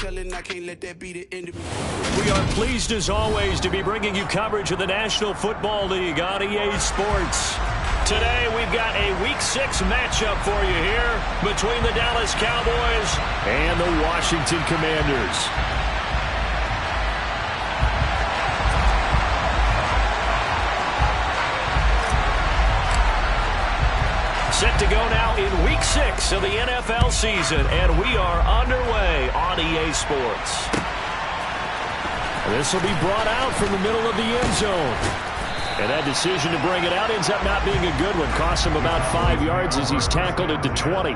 telling I can't let that be the end of me. We are pleased as always to be bringing you coverage of the National Football League on EA Sports. Today we've got a Week 6 matchup for you here between the Dallas Cowboys and the Washington Commanders. Set to go now in Week 6 of the NFL season, and we are underway on EA Sports. This will be brought out from the middle of the end zone. And that decision to bring it out ends up not being a good one. Costs him about 5 yards as he's tackled at the 20.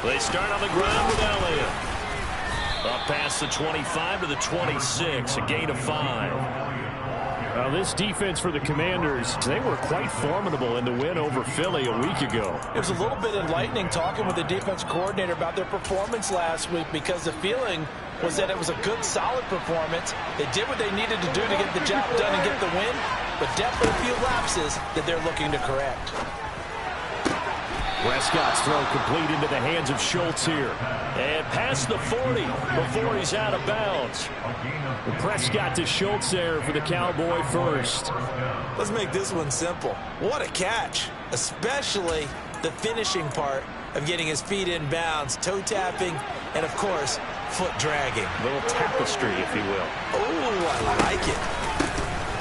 They start on the ground with Elliott. Up past the 25 to the 26, a gain of 5. Now this defense for the Commanders, they were quite formidable in the win over Philly a week ago. It was a little bit enlightening talking with the defense coordinator about their performance last week, because the feeling was that it was a good, solid performance. They did what they needed to do to get the job done and get the win, but definitely a few lapses that they're looking to correct. Prescott's throw complete into the hands of Schultz here. And past the 40 before he's out of bounds. Prescott to Schultz there for the Cowboy first. Let's make this one simple. What a catch, especially the finishing part of getting his feet in bounds, toe tapping, and of course, foot dragging. A little tapestry, if you will. Oh, I like it.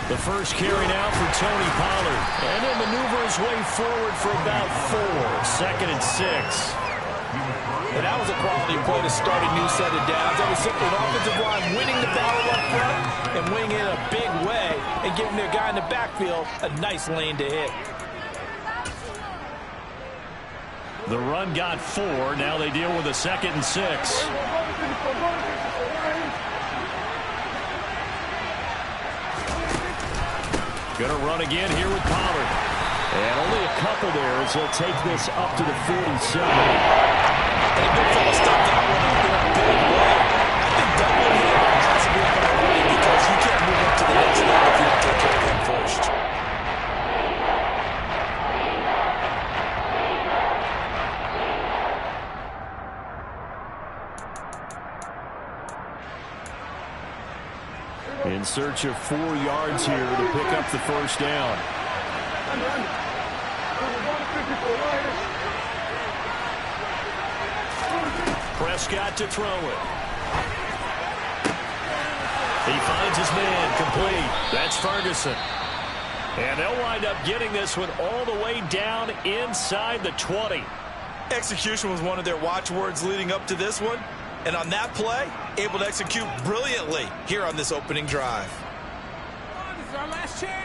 The first carry now for Tony Pollard. And then maneuver his way forward for about 4. 2nd and 6. And that was a quality play to start a new set of downs. That was simply an offensive line winning the battle up front and winning it in a big way and giving their guy in the backfield a nice lane to hit. The run got 4. Now they deal with a 2nd and 6. Going to run again here with Pollard. And only a couple there as he'll take this up to the 47. And the big fella stuck that one up in a big way. I think that one here has to be a priority because you can't move up to the next level if you don't take care of him first. In search of 4 yards here to pick up the first down. Prescott to throw it. He finds his man complete. That's Ferguson. And they'll wind up getting this one all the way down inside the 20. Execution was one of their watchwords leading up to this one. And on that play, able to execute brilliantly here on this opening drive. This is our last chance.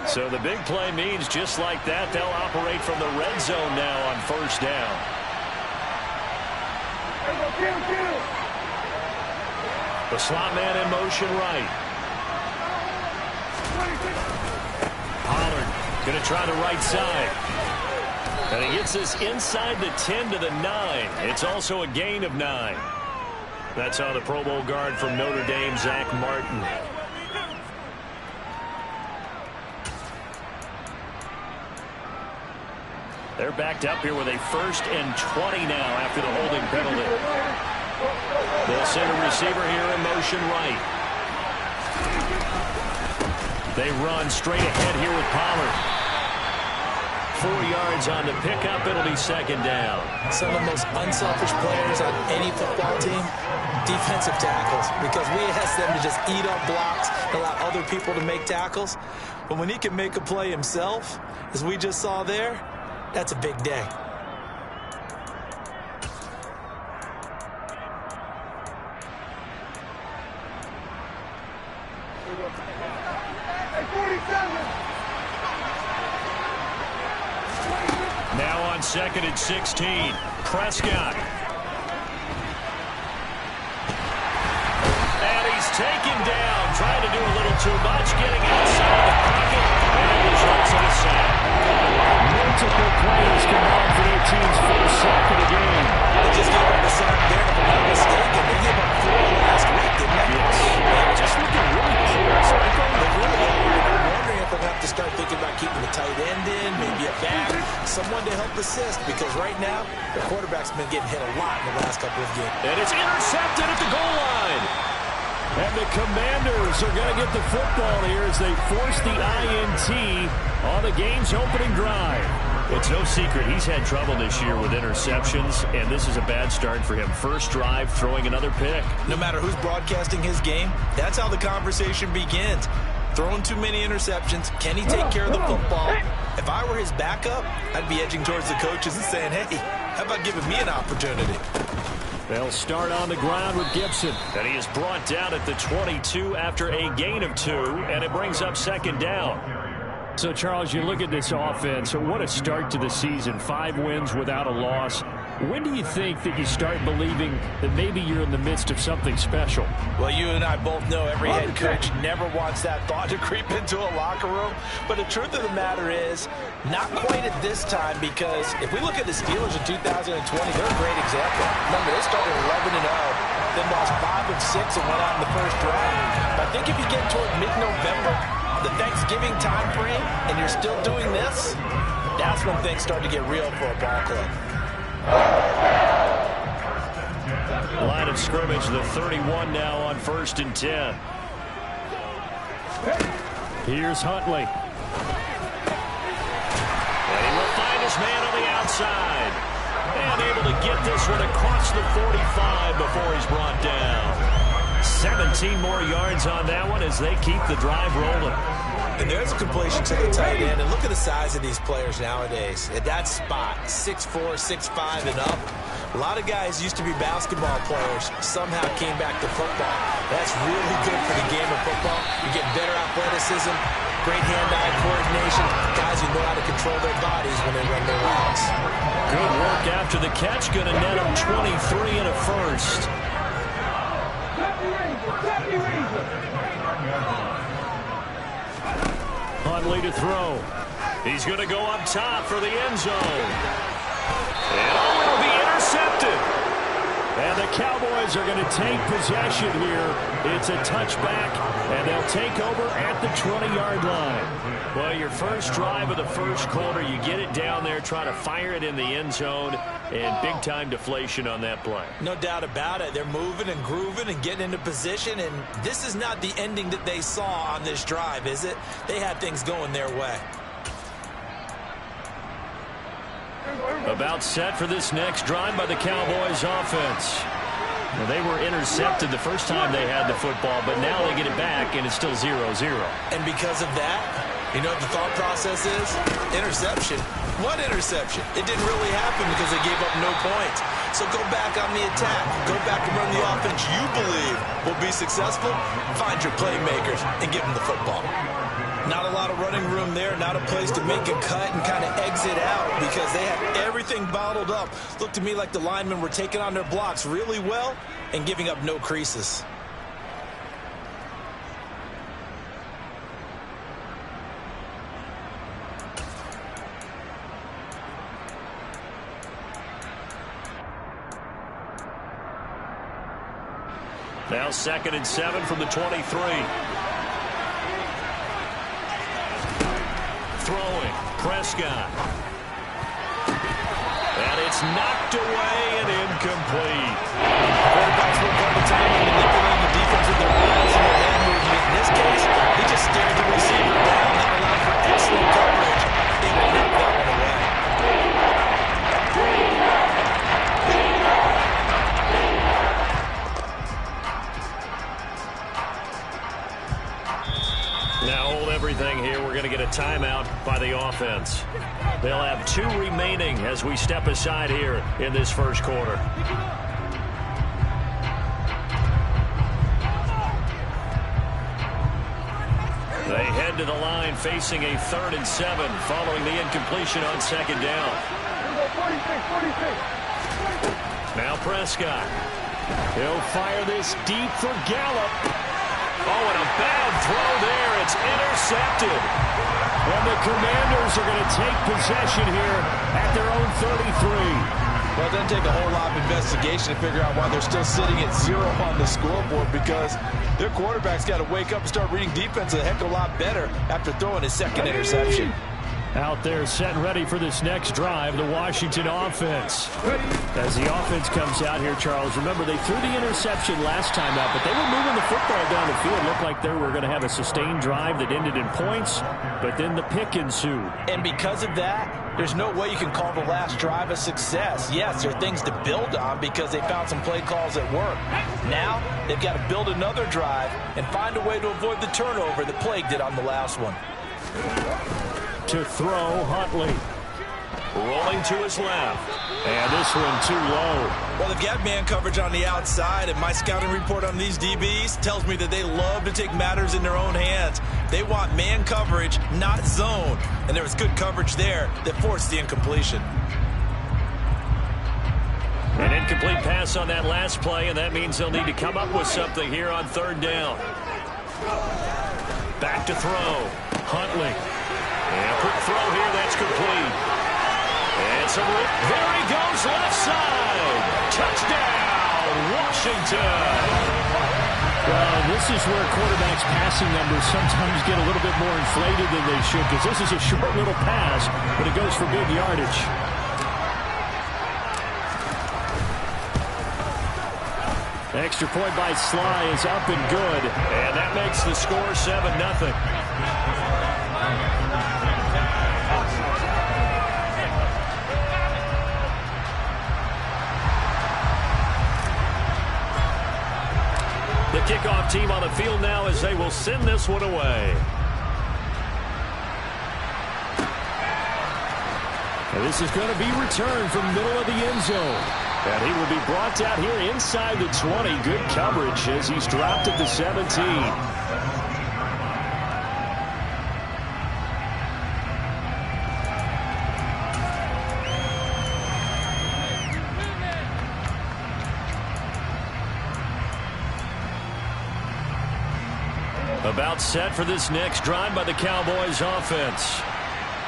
So the big play means just like that, they'll operate from the red zone now on first down. The slot man in motion right. Pollard going to try the right side. And he gets this inside the 10 to the 9. It's also a gain of 9. That's on the Pro Bowl guard from Notre Dame, Zach Martin. They're backed up here with a 1st and 20 now after the holding penalty. They'll send a receiver here in motion right. They run straight ahead here with Pollard. 4 yards on the pickup. It'll be 2nd down. Some of the most unselfish players on any football team, defensive tackles, because we ask them to just eat up blocks, allow other people to make tackles. But when he can make a play himself, as we just saw there, that's a big day. Now on on 2nd and 16. Prescott. And he's taken down, trying to do a little too much, getting outside the pocket, and it results in a sack. Multiple players combined for their team's first sack of the game. They just gave up a sack there, if I'm not mistaken. They gave up 4 last week, didn't they? Yes. They're just looking really close. They really are. I'm wondering if they'll have to start thinking about keeping the tight end in, maybe a back, someone to help assist, because right now, the quarterback's been getting hit a lot in the last couple of games. And it's intercepted at the goal line. And the Commanders are going to get the football here as they force the INT on the game's opening drive. It's no secret he's had trouble this year with interceptions, and this is a bad start for him. First drive, throwing another pick. No matter who's broadcasting his game, that's how the conversation begins. Throwing too many interceptions. Can he take care of the football? If I were his backup, I'd be edging towards the coaches and saying, hey, how about giving me an opportunity? They'll start on the ground with Gibson. And he is brought down at the 22 after a gain of 2, and it brings up 2nd down. So, Charles, you look at this offense, what a start to the season. 5 wins without a loss. When do you think that you start believing that maybe you're in the midst of something special? Well, you and I both know every head coach never wants that thought to creep into a locker room. But the truth of the matter is, not quite at this time, because if we look at the Steelers in 2020, they're a great example. Remember, they started 11-0, then lost 5 of 6 and went out in the first round. But I think if you get toward mid-November, the Thanksgiving time frame, and you're still doing this, that's when things start to get real for a ball club. Line of scrimmage, the 31 now on 1st and 10. Here's Huntley. And he will find his man on the outside. And able to get this one across the 45 before he's brought down. 17 more yards on that one as they keep the drive rolling. And there's a completion to the tight end. And look at the size of these players nowadays. At that spot, 6'4", 6'5", and up. A lot of guys used to be basketball players, somehow came back to football. That's really good for the game of football. You get better athleticism, great hand-eye coordination, guys who know how to control their bodies when they run their routes. Good work after the catch, going to net him 23 and a first. Huntley to throw. He's going to go up top for the end zone. And it'll be intercepted. And the Cowboys are going to take possession here. It's a touchback, and they'll take over at the 20-yard line. Well, your first drive of the first quarter, you get it down there, try to fire it in the end zone, and big-time deflation on that play. No doubt about it. They're moving and grooving and getting into position, and this is not the ending that they saw on this drive, is it? They had things going their way. About set for this next drive by the Cowboys offense. Well, they were intercepted the first time they had the football, but now they get it back, and it's still 0-0. And because of that, you know what the thought process is? Interception. What interception? It didn't really happen because they gave up no points. So go back on the attack. Go back and run the offense you believe will be successful. Find your playmakers and give them the football. Not a lot of running room there, not a place to make a cut and kind of exit out because they had everything bottled up. Looked to me like the linemen were taking on their blocks really well and giving up no creases. Now 2nd and 7 from the 23. Throwing, Prescott. And it's knocked away and incomplete. Quarterbacks work all the time on manipulating the defense with their balls and their head movement. In this case, he just stared the receiver down. That allowed for excellent coverage. They will knock that one away. Now hold everything here. We're going to get a timeout by the offense. They'll have 2 remaining as we step aside here in this first quarter. They head to the line facing a 3rd and 7 following the incompletion on 2nd down. Now Prescott. He'll fire this deep for Gallup. Oh, and a bad throw there. It's intercepted. And the Commanders are going to take possession here at their own 33. Well, it doesn't take a whole lot of investigation to figure out why they're still sitting at 0 on the scoreboard, because their quarterback's got to wake up and start reading defense a heck of a lot better after throwing his second interception. Out there set and ready for this next drive, the Washington offense. As the offense comes out here, Charles, remember they threw the interception last time out, but they were moving the football down the field. Looked like they were going to have a sustained drive that ended in points, but then the pick ensued. And because of that, there's no way you can call the last drive a success. Yes, there are things to build on because they found some play calls that work. Now, they've got to build another drive and find a way to avoid the turnover that plagued it on the last one. To throw, Huntley. Rolling to his left. And this one too low. Well, they've got man coverage on the outside, and my scouting report on these DBs tells me that they love to take matters in their own hands. They want man coverage, not zone. And there was good coverage there that forced the incompletion. An incomplete pass on that last play, and that means they'll need to come up with something here on third down. Back to throw. Huntley. And quick throw here, that's complete. And some, there he goes, left side. Touchdown, Washington. Well, this is where quarterbacks' passing numbers sometimes get a little bit more inflated than they should, because this is a short little pass, but it goes for big yardage. Extra point by Sly is up and good. And that makes the score 7-0. The kickoff team on the field now as they will send this one away. And this is going to be returned from middle of the end zone. And he will be brought out here inside the 20. Good coverage as he's dropped at the 17. About set for this next drive by the Cowboys offense.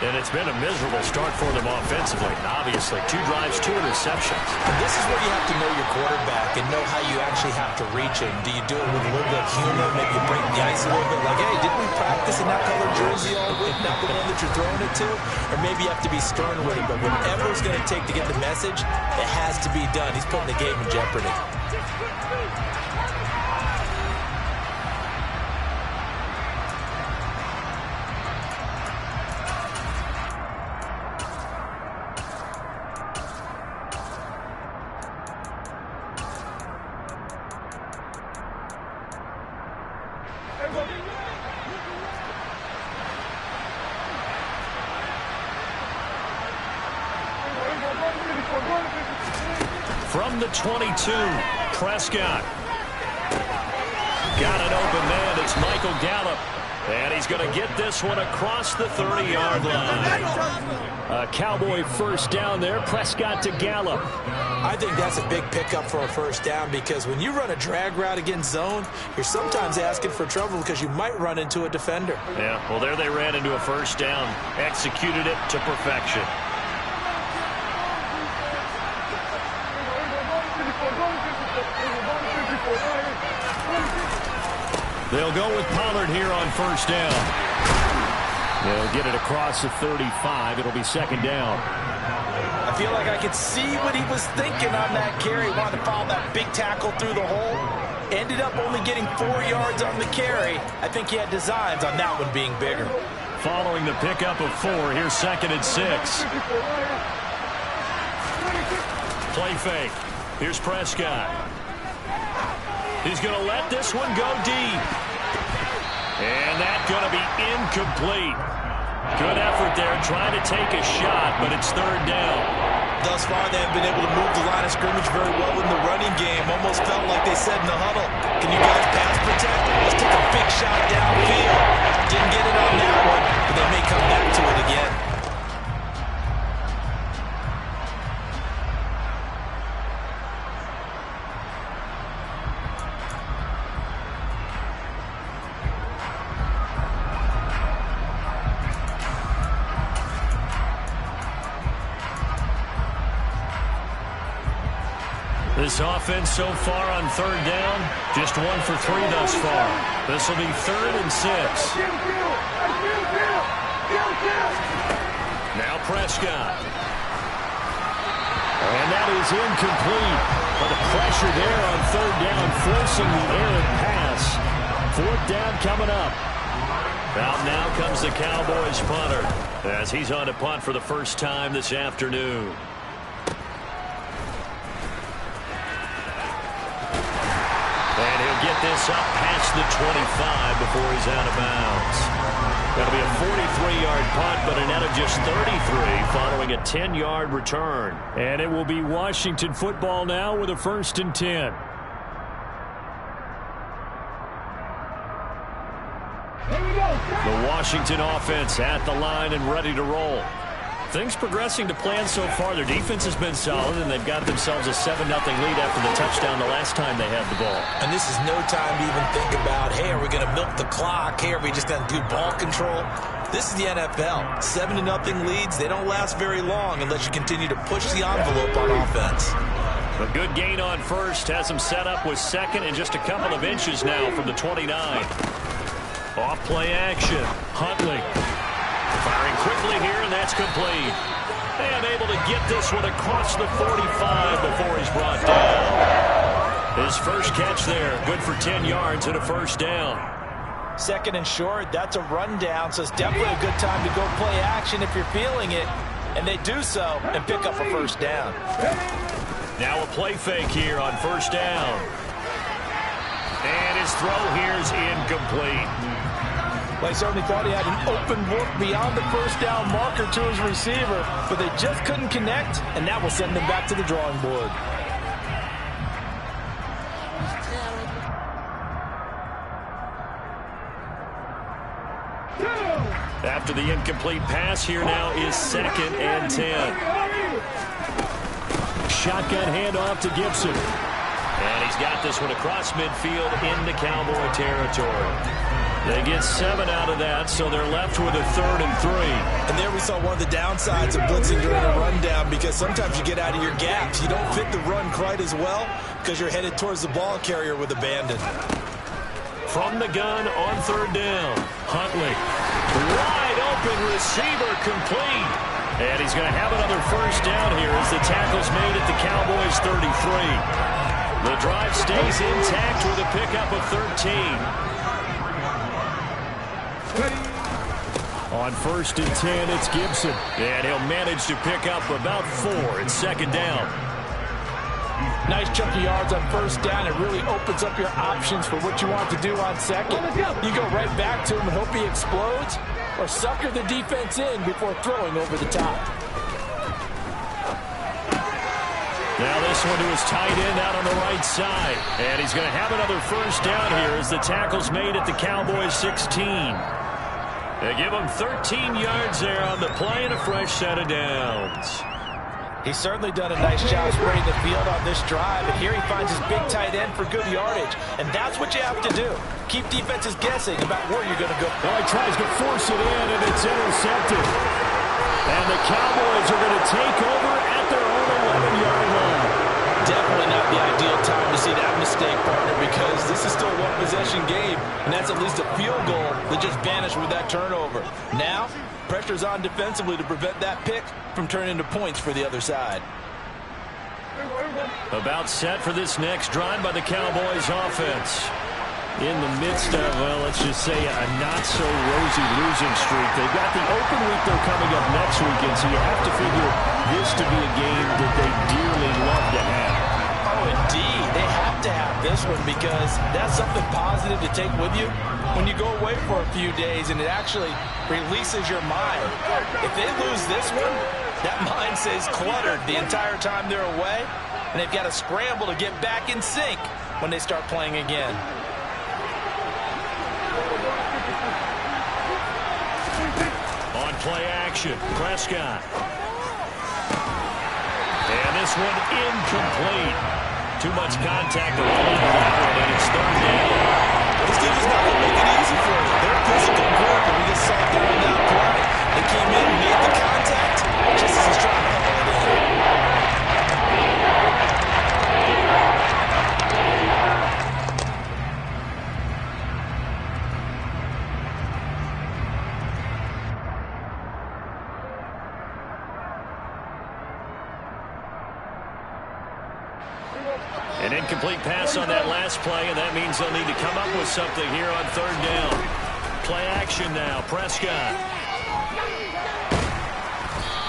And it's been a miserable start for them offensively. Obviously, 2 drives, 2 interceptions. And this is where you have to know your quarterback and know how you actually have to reach him. Do you do it with a little bit of humor? Maybe you break the ice a little bit like, hey, didn't we practice in that color jersey all week, not the one that you're throwing it to? Or maybe you have to be stern with him. But whatever it's going to take to get the message, it has to be done. He's putting the game in jeopardy. From the 22, Prescott. Got an open man. It's Michael Gallup. And he's going to get this one across the 30-yard line. A Cowboy first down there. Prescott to Gallup. I think that's a big pickup for a first down, because when you run a drag route against zone, you're sometimes asking for trouble because you might run into a defender. Yeah, well, there they ran into a first down. Executed it to perfection. They'll go with Pollard here on first down. They'll get it across the 35. It'll be second down. I feel like I could see what he was thinking on that carry. Wanted to follow that big tackle through the hole. Ended up only getting 4 yards on the carry. I think he had designs on that one being bigger. Following the pickup of 4, here's 2nd and 6. Play fake. Here's Prescott. He's going to let this one go deep. And that's going to be incomplete. Good effort there trying to take a shot, but it's third down. Thus far, they have been able to move the line of scrimmage very well in the running game. Almost felt like they said in the huddle, can you guys pass protect? Let's take a big shot downfield. Didn't get it on that one, but they may come back to it again. This offense so far on third down, just 1 for 3 thus far. This will be 3rd and 6. Now Prescott. And that is incomplete. But the pressure there on third down, forcing the errant pass. 4th down coming up. Out now comes the Cowboys punter as he's on to punt for the first time this afternoon. And he'll get this up past the 25 before he's out of bounds. That'll be a 43-yard punt, but a net of just 33 following a 10-yard return. And it will be Washington football now with a 1st and 10. The Washington offense at the line and ready to roll. Things progressing to plan so far. Their defense has been solid, and they've got themselves a 7-0 lead after the touchdown the last time they had the ball. And this is no time to even think about, hey, are we going to milk the clock? Hey, are we just going to do ball control? This is the NFL. 7-0 leads, they don't last very long unless you continue to push the envelope on offense. A good gain on first has them set up with 2nd and just a couple of inches now from the 29. Off play action. Huntley firing quickly here, and that's complete. And able to get this one across the 45 before he's brought down. His first catch there, good for 10 yards and a 1st down. 2nd and short, that's a rundown, so it's definitely a good time to go play action if you're feeling it. And they do so and pick up a 1st down. Now a play fake here on 1st down. And his throw here is incomplete. Well, he certainly thought he had an open look beyond the 1st down marker to his receiver, but they just couldn't connect, and that will send them back to the drawing board. After the incomplete pass, here now is 2nd and 10. Shotgun handoff to Gibson. And he's got this one across midfield into Cowboy territory. They get 7 out of that, so they're left with a 3rd and 3. And there we saw one of the downsides of blitzing during a rundown, because sometimes you get out of your gaps. You don't fit the run quite as well because you're headed towards the ball carrier with abandon. From the gun on 3rd down, Huntley. Wide open receiver complete. And he's going to have another 1st down here as the tackle's made at the Cowboys 33. The drive stays intact with a pickup of 13. On 1st and 10, it's Gibson. And he'll manage to pick up about 4 at 2nd down. Nice chunk of yards on 1st down. It really opens up your options for what you want to do on 2nd. You go right back to him and hope he explodes, or sucker the defense in before throwing over the top. Now this one to his tight end out on the right side. And he's going to have another 1st down here as the tackle's made at the Cowboys 16. They give him 13 yards there on the play and a fresh set of downs. He's certainly done a nice job spreading the field on this drive, and here he finds his big tight end for good yardage. And that's what you have to do. Keep defenses guessing about where you're going to go. Well, he tries to force it in, and it's intercepted. And the Cowboys are going to take over at their own 11-yard line. Definitely not the ideal time to see that mistake, partner, because this is still a one-possession game, and that's at least a field goal that just vanished with that turnover. Now, pressure's on defensively to prevent that pick from turning into points for the other side. About set for this next drive by the Cowboys offense. In the midst of, well, let's just say a not-so-rosy losing streak. They've got the open week they're coming up next weekend, so you have to figure this to be a game that they dearly love to have. Oh, indeed. They have to have this one because that's something positive to take with you when you go away for a few days, and it actually releases your mind. If they lose this one, that mind stays cluttered the entire time they're away, and they've got to scramble to get back in sync when they start playing again. On play action, Prescott. And this one incomplete. Too much contact to run on that one, and it's 3rd down. This team is not going to make it easy for you. They're a physical group, and we just saw it during that play. They came in and made the contact just as he's trying to haul it in. An incomplete pass on that last play, and that means they'll need to come up with something here on third down. Play action now. Prescott.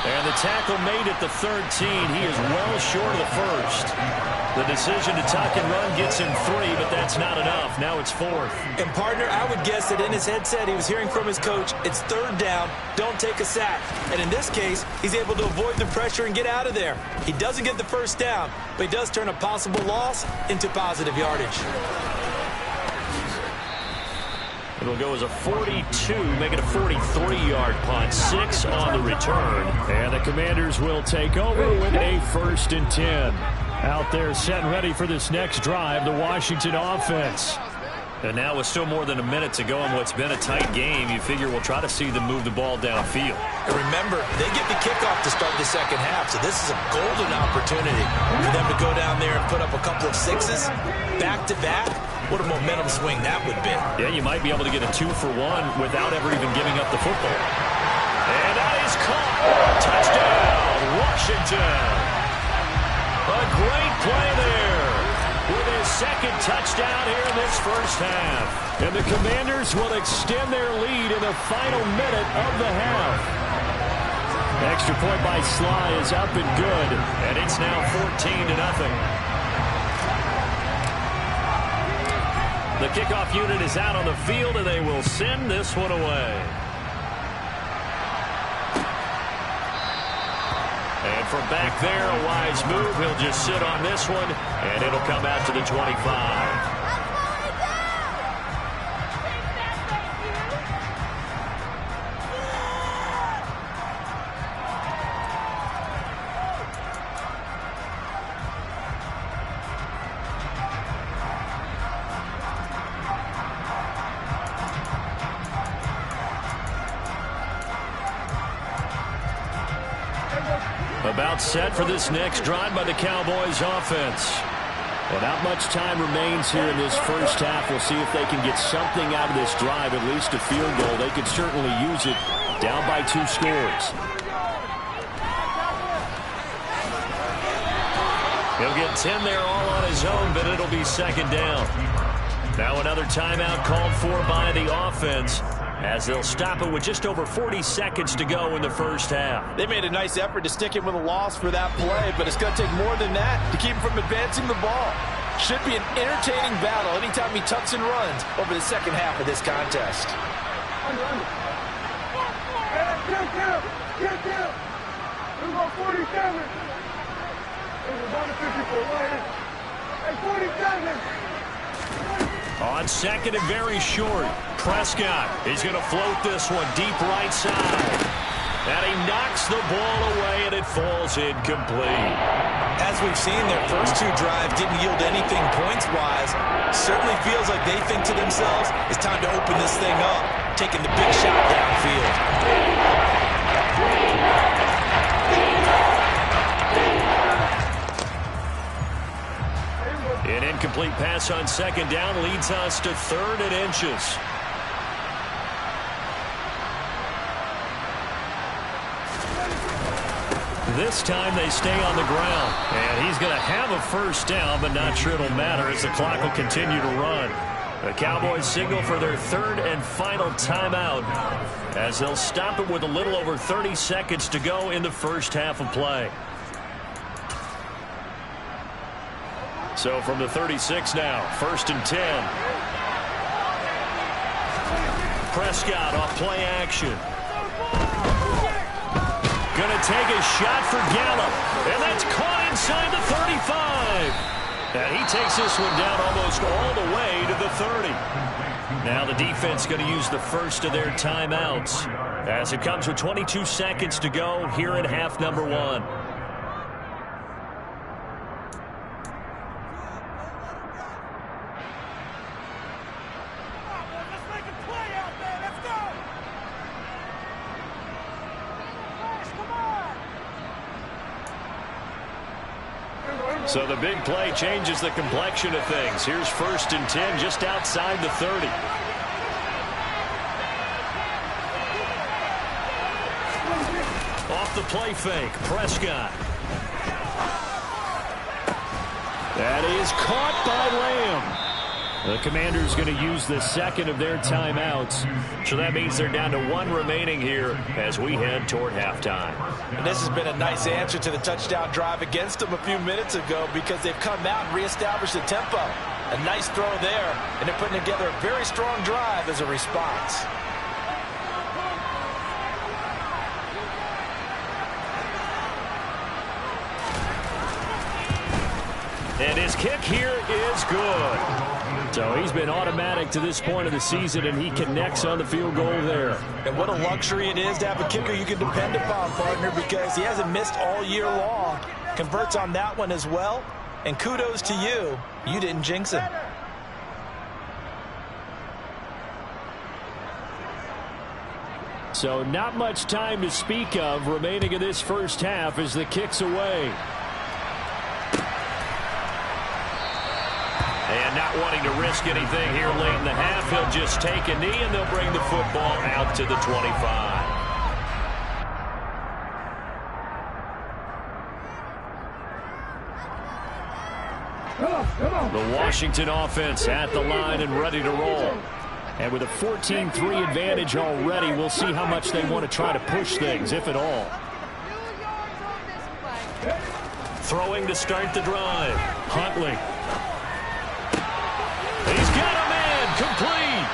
And the tackle made at the 13. He is well short of the first. The decision to tuck and run gets him 3, but that's not enough. Now it's 4th. And, partner, I would guess that in his headset he was hearing from his coach, it's third down, don't take a sack. And in this case, he's able to avoid the pressure and get out of there. He doesn't get the first down, but he does turn a possible loss into positive yardage. It'll go as a 42, make it a 43-yard punt, 6 on the return. And the Commanders will take over with a 1st and 10. Out there set and ready for this next drive, the Washington offense. And now with still more than a minute to go in what's been a tight game, you figure we'll try to see them move the ball downfield. And remember, they get the kickoff to start the second half, so this is a golden opportunity for them to go down there and put up a couple of 6s back-to-back. What a momentum swing that would be. Yeah, you might be able to get a 2-for-1 without ever even giving up the football. And that is caught. Touchdown, Washington. A great play there with his second touchdown here in this first half. And the Commanders will extend their lead in the final minute of the half. Extra point by Sly is up and good. And it's now 14-0. The kickoff unit is out on the field, and they will send this one away. And from back there, a wise move. He'll just sit on this one, and it'll come out to the 25. About set for this next drive by the Cowboys offense. Well, not much time remains here in this first half. We'll see if they can get something out of this drive, at least a field goal. They could certainly use it, down by 2 scores. He'll get 10 there all on his own, but it'll be second down. Now another timeout called for by the offense, as they'll stop it with just over 40 seconds to go in the first half. They made a nice effort to stick him with a loss for that play, but it's going to take more than that to keep him from advancing the ball. Should be an entertaining battle anytime he tucks and runs over the second half of this contest. On second and very short, Prescott is going to float this one deep right side. And he knocks the ball away, and it falls incomplete. As we've seen, their first 2 drives didn't yield anything points-wise. Certainly feels like they think to themselves, it's time to open this thing up, taking the big shot downfield. An incomplete pass on second down leads us to 3rd and inches. This time they stay on the ground. And he's going to have a first down, but not sure it'll matter as the clock will continue to run. The Cowboys signal for their 3rd and final timeout, as they'll stop it with a little over 30 seconds to go in the first half of play. So from the 36 now, 1st and 10. Prescott off play action. Going to take a shot for Gallup, and that's caught inside the 35. And he takes this one down almost all the way to the 30. Now the defense going to use the first of their timeouts, as it comes with 22 seconds to go here in half number 1. So the big play changes the complexion of things. Here's 1st and 10 just outside the 30. Off the play fake, Prescott. That is caught by Lamb. The Commanders going to use the second of their timeouts. So that means they're down to one remaining here as we head toward halftime. And this has been a nice answer to the touchdown drive against them a few minutes ago because they've come out and reestablished the tempo. A nice throw there, and they're putting together a very strong drive as a response. And his kick here is good. So he's been automatic to this point of the season, and he connects on the field goal there. And what a luxury it is to have a kicker you can depend upon, partner, because he hasn't missed all year long. Converts on that one as well. And kudos to you. You didn't jinx him. So not much time to speak of remaining in this first half as the kick's away. And not wanting to risk anything here late in the half, he'll just take a knee and they'll bring the football out to the 25. The Washington offense at the line and ready to roll. And with a 14-3 advantage already, we'll see how much they want to try to push things, if at all. Throwing to start the drive. Huntley. He's got a man complete.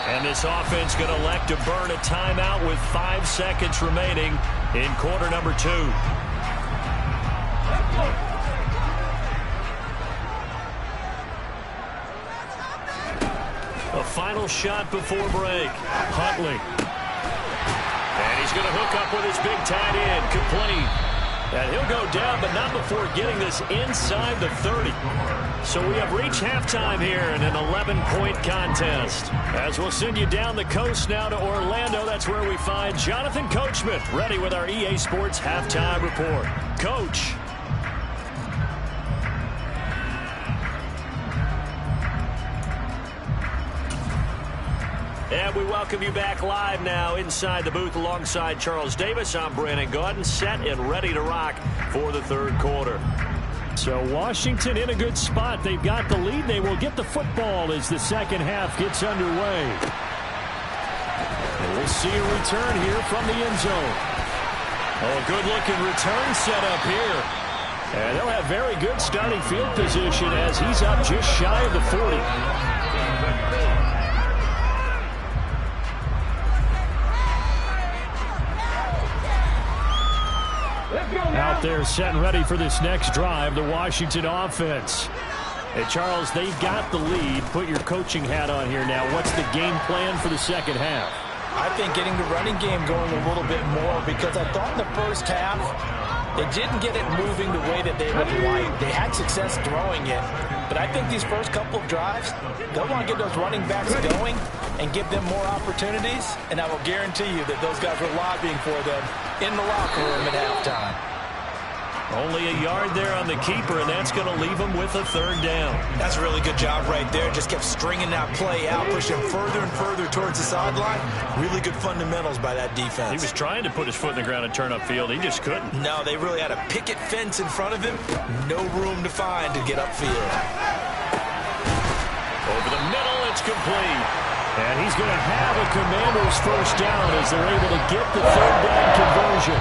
And this offense going to elect to burn a timeout with 5 seconds remaining in quarter number 2. A final shot before break. Huntley. And he's going to hook up with his big tight end. Complete. And he'll go down, but not before getting this inside the 30. So we have reached halftime here in an 11-point contest. As we'll send you down the coast now to Orlando, that's where we find Jonathan Coachman, ready with our EA Sports halftime report. Coach. And we welcome you back live now inside the booth alongside Charles Davis. I'm Brandon Gaudin, set and ready to rock for the third quarter. So Washington in a good spot. They've got the lead. They will get the football as the second half gets underway. And we'll see a return here from the end zone. Oh, a good-looking return set up here. And they'll have very good starting field position as he's up just shy of the 40. Out there set and ready for this next drive, the Washington offense. Hey, Charles, they've got the lead. Put your coaching hat on here now. What's the game plan for the second half? I think getting the running game going a little bit more because I thought in the first half they didn't get it moving the way that they would like. They had success throwing it. But I think these first couple of drives, they'll want to get those running backs going and give them more opportunities. And I will guarantee you that those guys were lobbying for them in the locker room at halftime. Only a yard there on the keeper, and that's going to leave him with a third down. That's a really good job right there. Just kept stringing that play out, pushing further and further towards the sideline. Really good fundamentals by that defense. He was trying to put his foot in the ground and turn upfield. He just couldn't. No, they really had a picket fence in front of him. No room to find to get upfield. Over the middle, it's complete. And he's going to have a Commander's first down as they're able to get the third down conversion.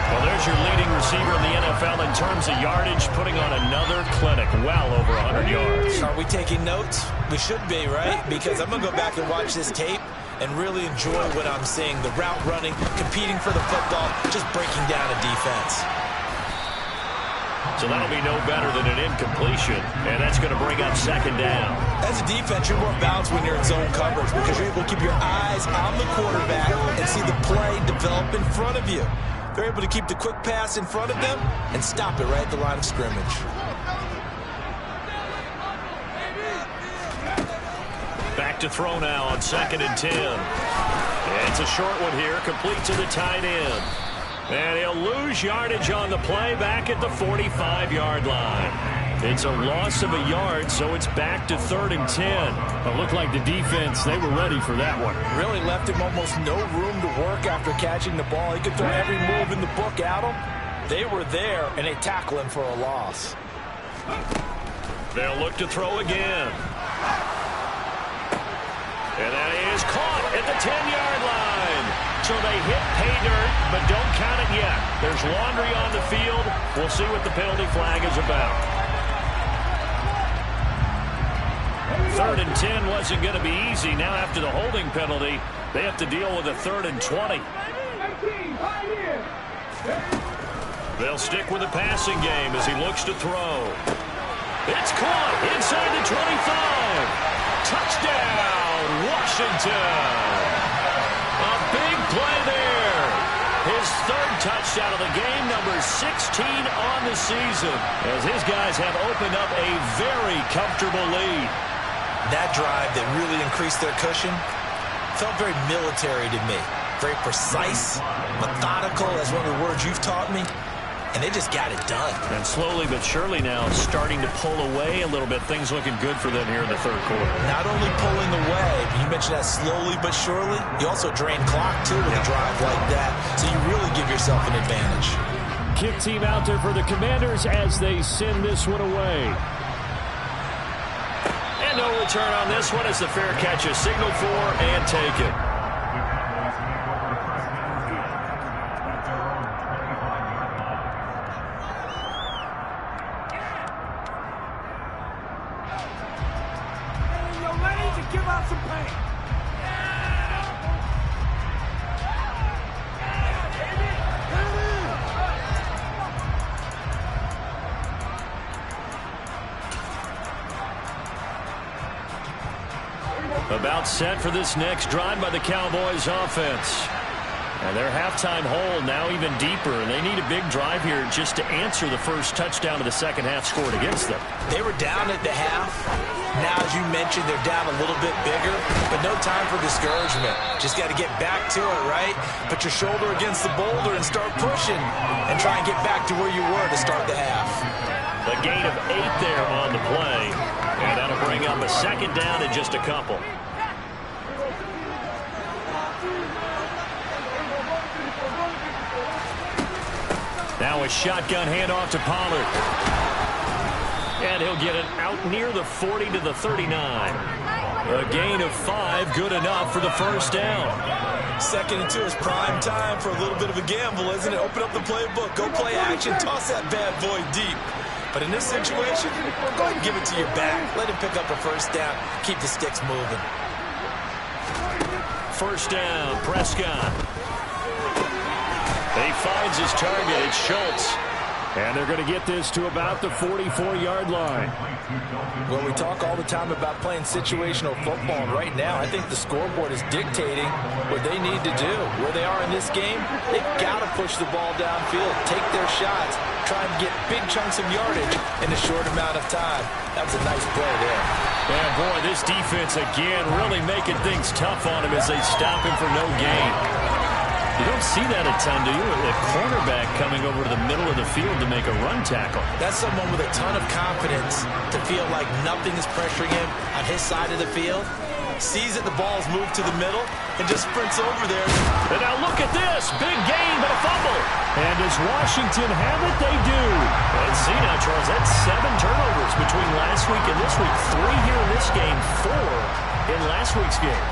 Well, there's your leading receiver in the NFL in terms of yardage, putting on another clinic, well over 100 yards. Are we taking notes? We should be, right? Because I'm going to go back and watch this tape and really enjoy what I'm seeing. The route running, competing for the football, just breaking down a defense. So that'll be no better than an incompletion, and that's going to bring up second down. As a defense, you're more balanced when you're in zone coverage because you're able to keep your eyes on the quarterback and see the play develop in front of you. They're able to keep the quick pass in front of them and stop it right at the line of scrimmage. Back to throw now on 2nd and 10. It's a short one here, complete to the tight end. And he'll lose yardage on the play back at the 45-yard line. It's a loss of a yard, so it's back to 3rd and 10. It looked like the defense, they were ready for that one. Really left him almost no room to work after catching the ball. He could throw every move in the book at him. They were there, and they tackle him for a loss. They'll look to throw again. And that is caught at the 10-yard line. So they hit pay dirt, but don't count it yet. There's laundry on the field. We'll see what the penalty flag is about. 3rd and 10 wasn't going to be easy. Now after the holding penalty, they have to deal with a 3rd and 20. They'll stick with the passing game as he looks to throw. It's caught inside the 25. Touchdown, Washington. A big play there. His 3rd touchdown of the game, number 16 on the season, as his guys have opened up a very comfortable lead. That drive that really increased their cushion felt very military to me. Very precise, methodical, as one of the words you've taught me. And they just got it done. And slowly but surely now starting to pull away a little bit. Things looking good for them here in the 3rd quarter. Not only pulling away, but you mentioned that slowly but surely. You also drain clock, too, with a drive like that. So you really give yourself an advantage. Kick team out there for the Commanders as they send this one away. And no return on this one as the fair catch is signaled for and taken. Give out some pain. About set for this next drive by the Cowboys offense. And their halftime hole now even deeper. And they need a big drive here just to answer the first touchdown of the second half scored against them. They were down at the half. Now, as you mentioned, they're down a little bit bigger, but no time for discouragement. Just got to get back to it, right? Put your shoulder against the boulder and start pushing and try and get back to where you were to start the half. A gain of 8 there on the play. And that'll bring up a 2nd down in just a couple. Now a shotgun handoff to Pollard. And he'll get it out near the 40 to the 39. A gain of 5, good enough for the first down. 2nd and 2 is prime time for a little bit of a gamble, isn't it? Open up the playbook, go play action, toss that bad boy deep. But in this situation, go ahead and give it to your back. Let him pick up a first down, keep the sticks moving. First down, Prescott. He finds his target. It's Schultz. And they're going to get this to about the 44-yard line. Well, we talk all the time about playing situational football, and right now I think the scoreboard is dictating what they need to do. Where they are in this game, they've got to push the ball downfield, take their shots, try and get big chunks of yardage in a short amount of time. That was a nice play there. And boy, this defense again really making things tough on him as they stop him for no gain. You don't see that a ton, do you? A cornerback coming over to the middle of the field to make a run tackle. That's someone with a ton of confidence to feel like nothing is pressuring him on his side of the field. Sees that the ball's moved to the middle and just sprints over there. And now look at this. Big gain, but a fumble. And does Washington have it? They do. And see now, Charles, that's 7 turnovers between last week and this week. 3 here in this game, 4 in last week's game.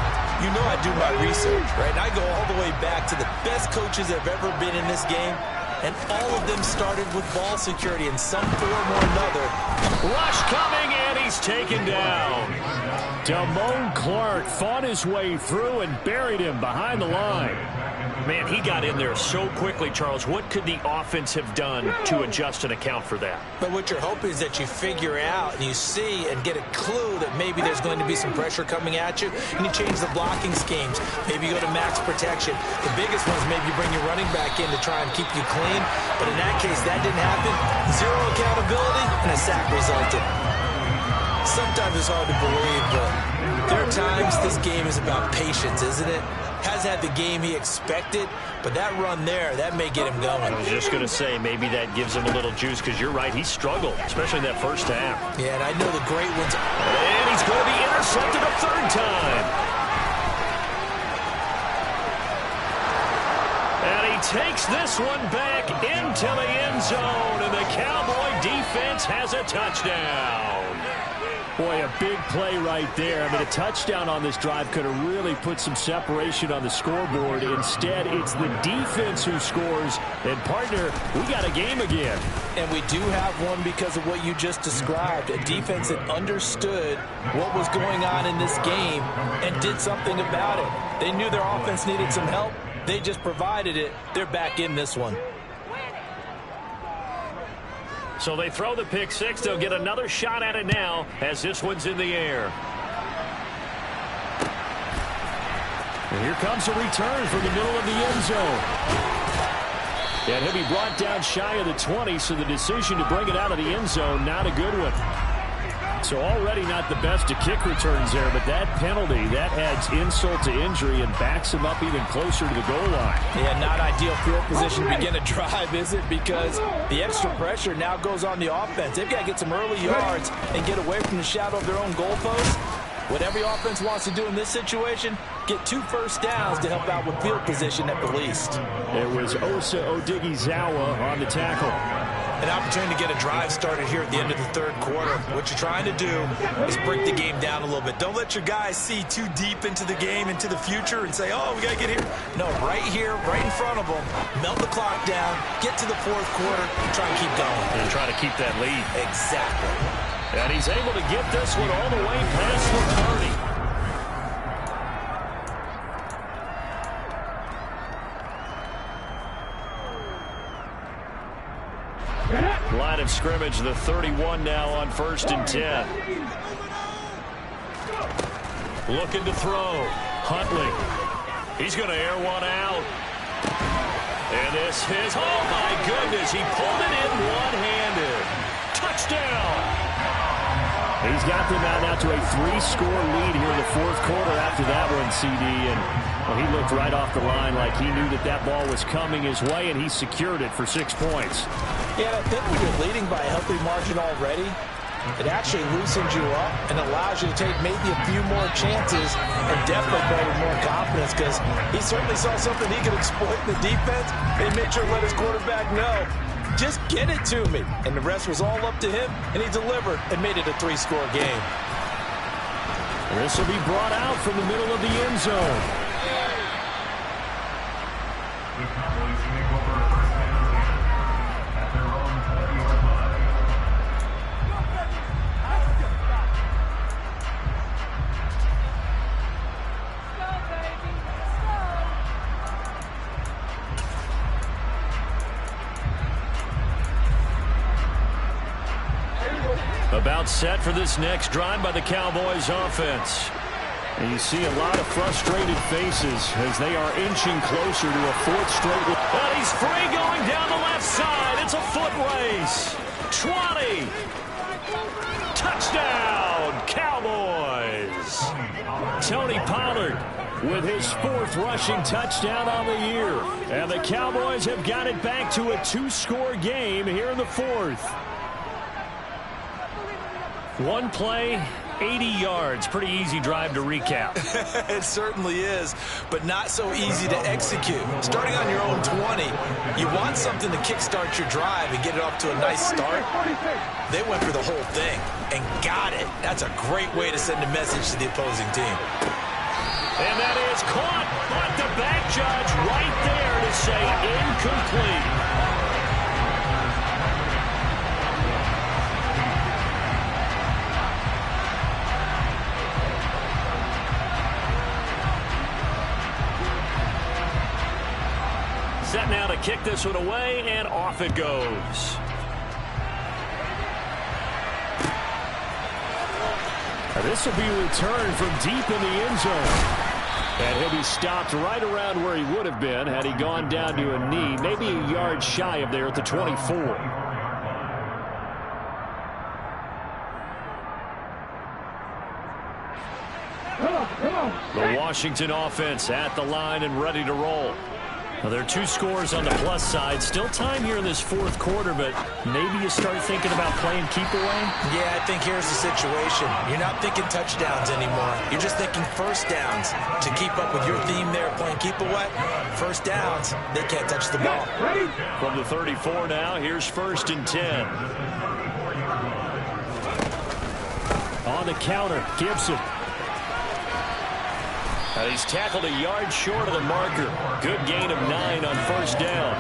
You know I do my research, right? And I go all the way back to the best coaches that have ever been in this game, and all of them started with ball security in some form or another. Rush coming, and he's taken down. Damone Clark fought his way through and buried him behind the line. Man, he got in there so quickly, Charles. What could the offense have done to adjust and account for that? But what you're hoping is that you figure out and you see and get a clue that maybe there's going to be some pressure coming at you, and you change the blocking schemes. Maybe you go to max protection. The biggest one is maybe you bring your running back in to try and keep you clean. But in that case, that didn't happen. 0 accountability, and a sack resulted. Sometimes it's hard to believe, but there are times this game is about patience, isn't it? Has had the game he expected, but that run there, that may get him going. I was just going to say, maybe that gives him a little juice, because you're right, he struggled, especially that first half. Yeah, and I know the great ones. And he's going to be intercepted a 3rd time. And he takes this one back into the end zone, and the Cowboy defense has a touchdown. Boy, a big play right there. I mean, a touchdown on this drive could have really put some separation on the scoreboard. Instead, it's the defense who scores. And, partner, we got a game again. And we do have one because of what you just described. A defense that understood what was going on in this game and did something about it. They knew their offense needed some help. They just provided it. They're back in this one. So they throw the pick six. They'll get another shot at it now as this one's in the air. And here comes a return from the middle of the end zone. And he'll be brought down shy of the 20, so the decision to bring it out of the end zone, not a good one. So already not the best of kick returns there, but that penalty, that adds insult to injury and backs him up even closer to the goal line. Yeah, not ideal field position to begin a drive, is it? Because the extra pressure now goes on the offense. They've got to get some early yards and get away from the shadow of their own goalpost. What every offense wants to do in this situation, get 2 first downs to help out with field position at the least. It was Osa Odighizuwa on the tackle. An opportunity to get a drive started here at the end of the third quarter. What you're trying to do is break the game down a little bit. Don't let your guys see too deep into the game, into the future, and say, oh, we got to get here. No, right here, right in front of them, melt the clock down, get to the fourth quarter, and try and keep going. And try to keep that lead. Exactly. And he's able to get this one all the way past the 30. Line of scrimmage, the 31 now on 1st and 10. Looking to throw. Huntley. He's going to air one out. And this is, oh my goodness, he pulled it in one-handed. Touchdown. He's got them out now to a 3-score lead here in the fourth quarter after that one, CD. And well, he looked right off the line like he knew that that ball was coming his way, and he secured it for 6 points. Yeah, I think when you're leading by a healthy margin already, it actually loosens you up and allows you to take maybe a few more chances and definitely play with more confidence, because he certainly saw something he could exploit in the defense. They made sure to let his quarterback know, just get it to me. And the rest was all up to him, and he delivered and made it a 3-score game. This will be brought out from the middle of the end zone. About set for this next drive by the Cowboys offense. And you see a lot of frustrated faces as they are inching closer to a 4th straight. And he's free going down the left side. It's a foot race. 20. Touchdown, Cowboys. Tony Pollard with his 4th rushing touchdown on the year. And the Cowboys have got it back to a 2-score game here in the 4th. One play, 80 yards. Pretty easy drive to recap. It certainly is, but not so easy to execute. Starting on your own 20, you want something to kickstart your drive and get it off to a nice start. They went for the whole thing and got it. That's a great way to send a message to the opposing team. And that is caught, but the back judge right there to say incomplete. Set now to kick this one away, and off it goes. This will be returned from deep in the end zone. And he'll be stopped right around where he would have been had he gone down to a knee, maybe a yard shy of there at the 24. The Washington offense at the line and ready to roll. Well, there are 2 scores on the plus side. Still time here in this fourth quarter, but maybe you start thinking about playing keep away? Yeah, I think here's the situation. You're not thinking touchdowns anymore. You're just thinking first downs. To keep up with your theme there, playing keep away, first downs, they can't touch the ball. From the 34 now, here's 1st and 10. On the counter, Gibson. And he's tackled a yard short of the marker. Good gain of 9 on 1st down.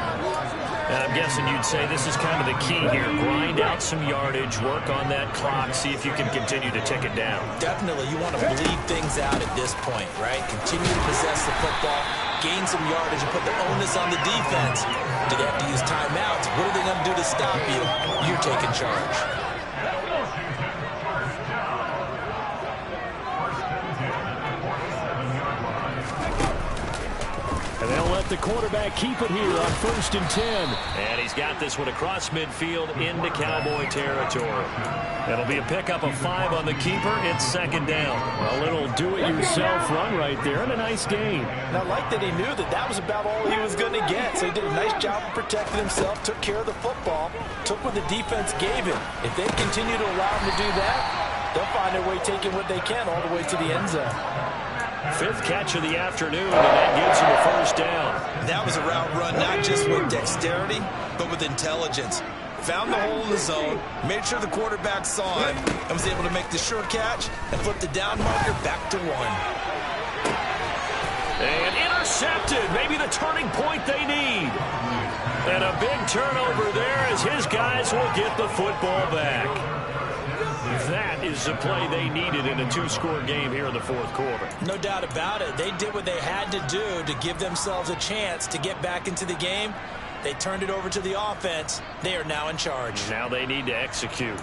And I'm guessing you'd say this is kind of the key here. Grind out some yardage, work on that clock, see if you can continue to tick it down. Definitely, you want to bleed things out at this point, right? Continue to possess the football, gain some yardage, and put the onus on the defense. Do they have to use timeouts? What are they going to do to stop you? You're taking charge. And they'll let the quarterback keep it here on 1st and 10. And he's got this one across midfield into Cowboy territory. It'll be a pickup of 5 on the keeper. It's 2nd down. A little do-it-yourself run right there and a nice gain. And I like that he knew that that was about all he was going to get. So he did a nice job of protecting himself, took care of the football, took what the defense gave him. If they continue to allow him to do that, they'll find their way taking what they can all the way to the end zone. 5th catch of the afternoon, and that gives him a 1st down. That was a route run not just with dexterity, but with intelligence. Found the hole in the zone, made sure the quarterback saw it, and was able to make the short catch and flip the down marker back to 1. And intercepted, maybe the turning point they need. And a big turnover there as his guys will get the football back. That is the play they needed in a 2-score game here in the 4th quarter. No doubt about it. They did what they had to do to give themselves a chance to get back into the game. They turned it over to the offense. They are now in charge. Now they need to execute.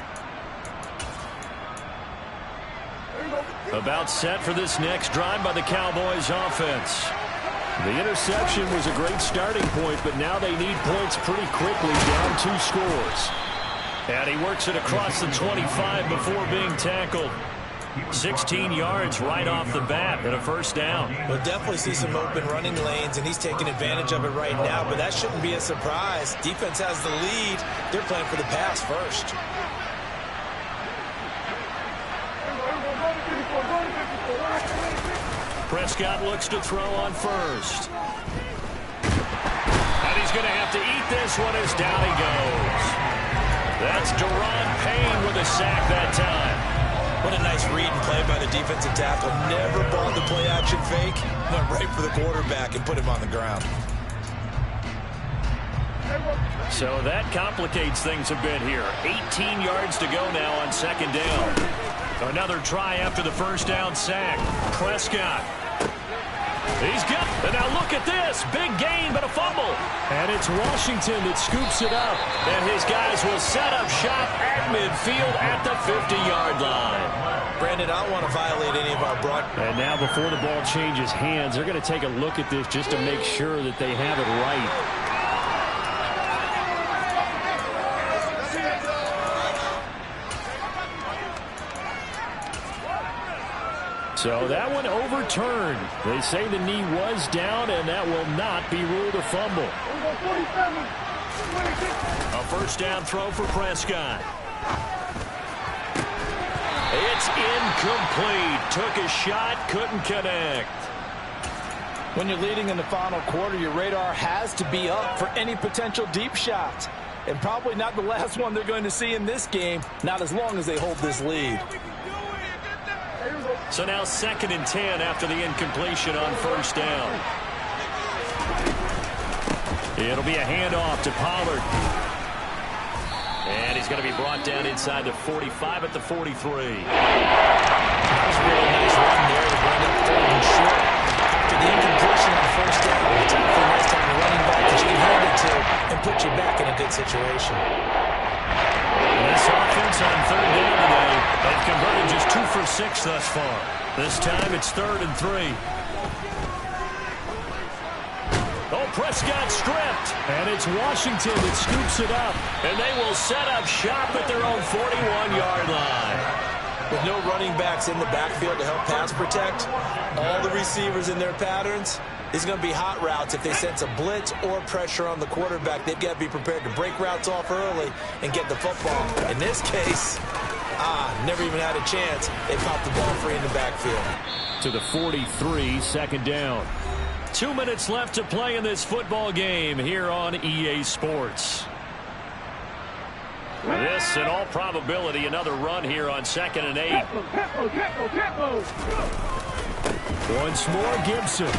About set for this next drive by the Cowboys offense. The interception was a great starting point, but now they need points pretty quickly, down 2 scores. And he works it across the 25 before being tackled. 16 yards right off the bat and a 1st down. We'll definitely see some open running lanes, and he's taking advantage of it right now, but that shouldn't be a surprise. Defense has the lead. They're playing for the pass first. Prescott looks to throw on 1st. And he's going to have to eat this one as down he goes. That's Deron Payne with a sack that time. What a nice read and play by the defensive tackle. Never balled the play-action fake. Went right for the quarterback and put him on the ground. So that complicates things a bit here. 18 yards to go now on 2nd down. Another try after the 1st down sack. Prescott. He's good. And now look at this. Big gain, but a fumble. And it's Washington that scoops it up. And his guys will set up shop at midfield at the 50-yard line. Brandon, I don't want to violate any of our broad. And now before the ball changes hands, they're going to take a look at this just to make sure that they have it right. So that one overturned. They say the knee was down, and that will not be ruled a fumble. A 1st down throw for Prescott. It's incomplete. Took a shot, couldn't connect. When you're leading in the final quarter, your radar has to be up for any potential deep shots. And probably not the last one they're going to see in this game, not as long as they hold this lead. So now 2nd and 10 after the incompletion on 1st down. It'll be a handoff to Pollard. And he's going to be brought down inside the 45 at the 43. That was a really nice run there to bring up 3rd and short. After the incompletion on 1st down, it's a nice time to running back that you can hand it to and put you back in a good situation. This offense on 3rd down today, they've converted just 2 for 6 thus far. This time it's 3rd and 3. Oh, Prescott stripped. And it's Washington that scoops it up. And they will set up shop at their own 41-yard line. With no running backs in the backfield to help pass protect, all the receivers in their patterns, These are going to be hot routes. If they sense a blitz or pressure on the quarterback, they've got to be prepared to break routes off early and get the football. In this case, never even had a chance. They popped the ball free in the backfield. To the 43, second down. 2 minutes left to play in this football game here on EA Sports. This, in all probability, another run here on 2nd and 8. Once more, Gibson.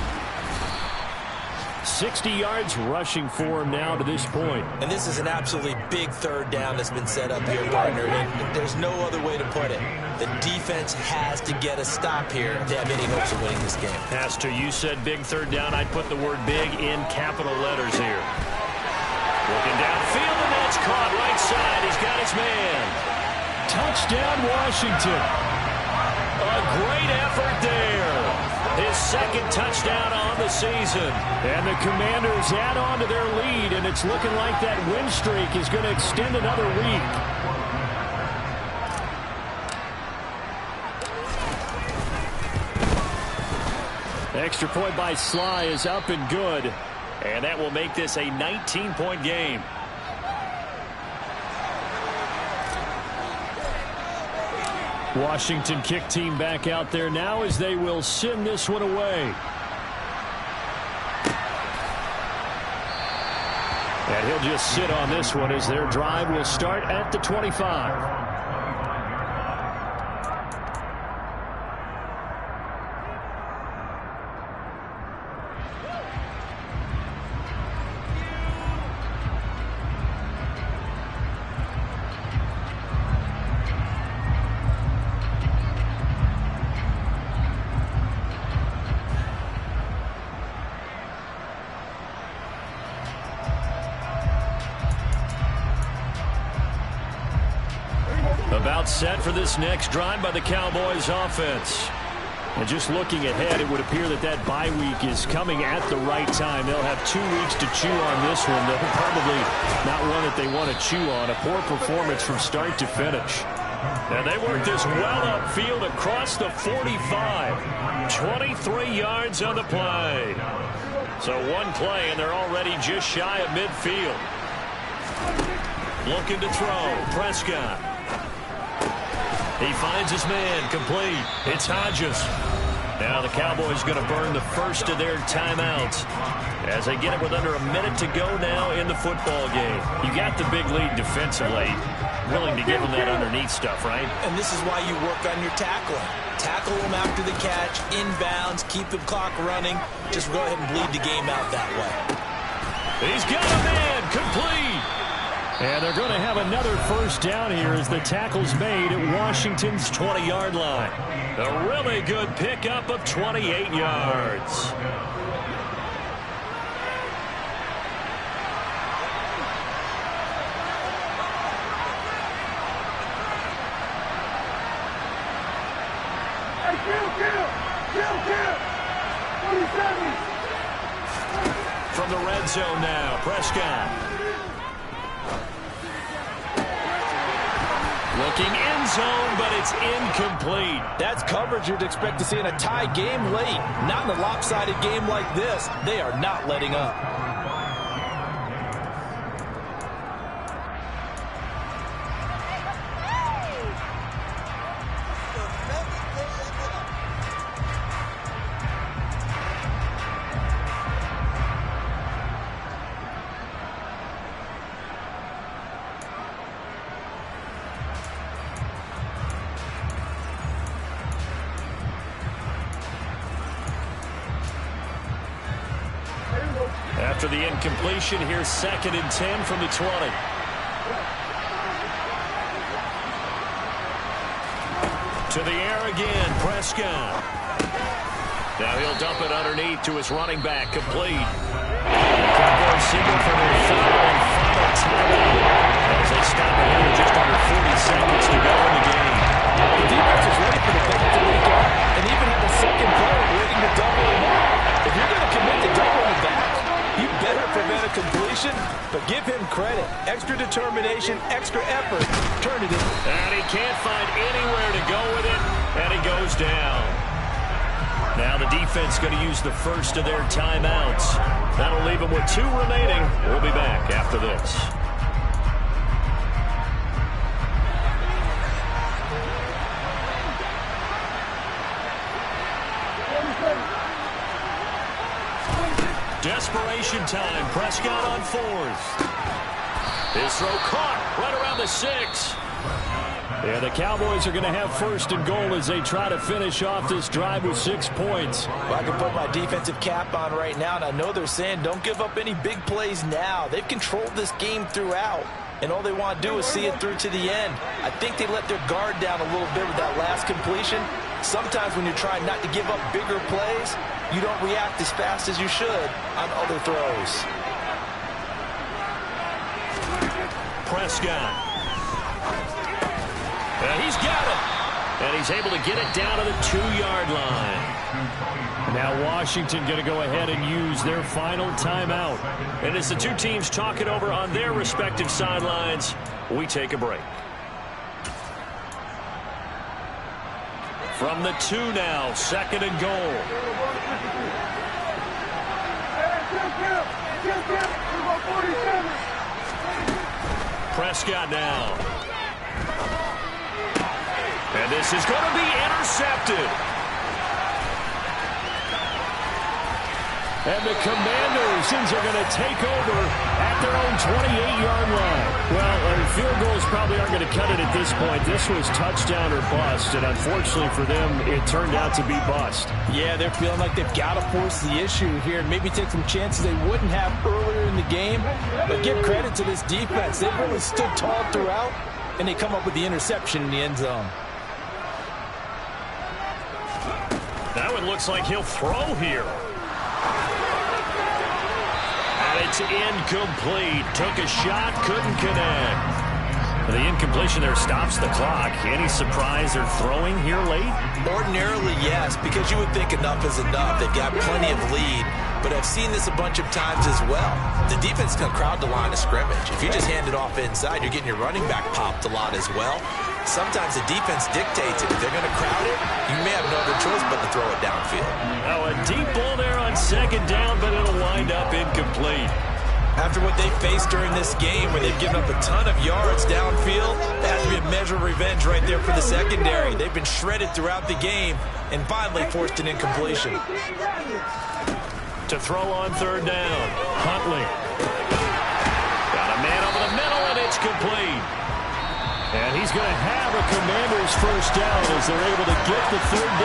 60 yards rushing for him now to this point. And this is an absolutely big third down that's been set up here, partner. And there's no other way to put it. The defense has to get a stop here if they have any hopes of winning this game. Pastor, you said big third down. I'd put the word big in capital letters here. Looking downfield, and that's caught right side. He's got his man. Touchdown, Washington. A great effort there. His second touchdown on the season. And the Commanders add on to their lead, and it's looking like that win streak is going to extend another week. Extra point by Sly is up and good. And that will make this a 19-point game. Washington kick team back out there now as they will send this one away. And he'll just sit on this one as their drive will start at the 25. About set for this next drive by the Cowboys offense. And just looking ahead, it would appear that that bye week is coming at the right time. They'll have 2 weeks to chew on this one. They'll probably not one that they want to chew on. A poor performance from start to finish. And they work this well upfield across the 45. 23 yards on the play. So one play, and they're already just shy of midfield. Looking to throw. Prescott. He finds his man, complete. It's Hodges. Now the Cowboys going to burn the first of their timeouts as they get it with under a minute to go now in the football game. You got the big lead defensively. Willing to give them that underneath stuff, right? And this is why you work on your tackling. Tackle them after the catch, inbounds, keep the clock running. Just go ahead and bleed the game out that way. He's got a man, complete. And they're going to have another first down here as the tackle's made at Washington's 20-yard line. A really good pickup of 28 yards. From the red zone now, Prescott. Looking end zone, but it's incomplete. That's coverage you'd expect to see in a tie game late. Not in a lopsided game like this. They are not letting up. After the incompletion, here's 2nd and 10 from the 20. To the air again, Prescott. Now he'll dump it underneath to his running back, complete. Cowboys signal for their third and final timeout as they stop it here with just under 40 seconds to go in the game. The defense is ready for the play to leak out and even have a second player waiting to double him up. If you're going to commit to doubling him back, you better prevent a completion, but give him credit. Extra determination, extra effort. Turn it in. And he can't find anywhere to go with it, and he goes down. Now the defense going to use the first of their timeouts. That'll leave them with 2 remaining. We'll be back after this. Desperation time. Prescott on 4th. His throw caught right around the 6. Yeah, the Cowboys are going to have 1st and goal as they try to finish off this drive with 6 points. Well, I can put my defensive cap on right now, and I know they're saying don't give up any big plays now. They've controlled this game throughout, and all they want to do is see it through to the end. I think they let their guard down a little bit with that last completion. Sometimes when you're trying not to give up bigger plays, you don't react as fast as you should on other throws. Prescott. And he's got it. And he's able to get it down to the 2-yard line. Now Washington going to go ahead and use their final timeout. And as the 2 teams talk it over on their respective sidelines, we take a break. From the 2 now, 2nd and goal. Prescott now. And this is going to be intercepted. And the Commanders are going to take over at their own 28-yard line. Well, field goals probably aren't going to cut it at this point. This was touchdown or bust, and unfortunately for them, it turned out to be bust. Yeah, they're feeling like they've got to force the issue here and maybe take some chances they wouldn't have earlier in the game. But give credit to this defense. They've really stood tall throughout, and they come up with the interception in the end zone. That one looks like he'll throw here. And it's incomplete. Took a shot, couldn't connect. The incompletion there stops the clock. Any surprise they're throwing here late? Ordinarily, yes, because you would think enough is enough. They've got plenty of lead, but I've seen this a bunch of times as well. The defense can crowd the line of scrimmage. If you just hand it off inside, you're getting your running back popped a lot as well. Sometimes the defense dictates it. If they're going to crowd it, you may have no other choice but to throw it downfield. Oh, a deep ball there on 2nd down, but it'll wind up incomplete. After what they faced during this game, where they've given up a ton of yards downfield, that has to be a measure of revenge right there for the secondary. They've been shredded throughout the game and finally forced an incompletion. To throw on 3rd down, Huntley. Got a man over the middle, and it's complete. And he's going to have a Commanders 1st down as they're able to get the 3rd down.